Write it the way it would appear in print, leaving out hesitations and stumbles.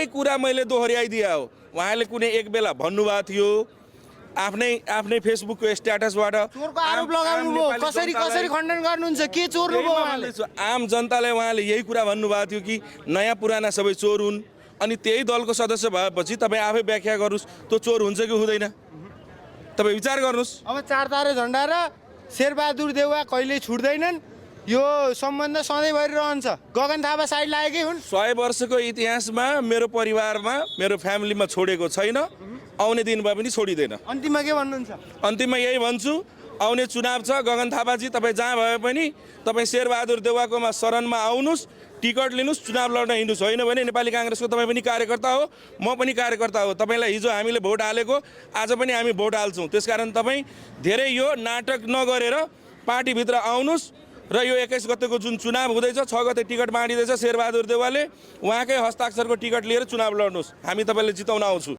कुरा मैले दोहोऱ्याइदिए हो। उहाँले कुनै एक बेला भन्नुभएको थियो आफ्नै फेसबुकको स्ट्याटसबाट चोरको आरोप लगाउनु भयो। कसरी खण्डन गर्नुहुन्छ? के चोर्नु भयो उहाँले? आम जनतालाई उहाँले यही कुरा भन्नुभएको थियो कि नयाँ पुराना सबै चोर हुन्। अनि त्यही दलको सदस्य भएपछि तपाईँ आफै व्याख्या गर्नुहोस् त्यो चोर हुन्छ कि हुँदैन, तपाईँ विचार गर्नुहोस्। अब 4 तारे झन्डा र शेरबहादुर देउवा कहिल्यै छुट्दैनन्, यो सम्बन्ध सधैँ भइरहन्छ। गगन थापा साइड लागेकै हुन्। 100 वर्षको इतिहासमा मेरो परिवारमा मेरो फ्यामिलीमा छोडेको छैन, आउने दिनमा पनि छोडिँदैन। अन्तिममा के भन्नुहुन्छ? अन्तिममा यही भन्छु, आउने चुनाव छ। गगन थापाजी तपाईँ जहाँ भए पनि तपाईँ शेरबहादुर देउवाकोमा शरणमा आउनुहोस्, टिकट लिनुहोस्, चुनाव लड्न हिँड्नुहोस्। होइन भने नेपाली काङ्ग्रेसको तपाईँ पनि कार्यकर्ता हो, म पनि कार्यकर्ता हो। तपाईँलाई हिजो हामीले भोट हालेको, आज पनि हामी भोट हाल्छौँ। त्यसकारण तपाईँ धेरै यो नाटक नगरेर पार्टीभित्र आउनुहोस् र यो 21 गतेको जुन चुनाव हुँदैछ, 6 गते टिकट बाँडिँदैछ शेरबहादुर देउवाले, उहाँकै हस्ताक्षरको टिकट लिएर चुनाव लड्नुहोस्। हामी तपाईँलाई जिताउन आउँछौँ।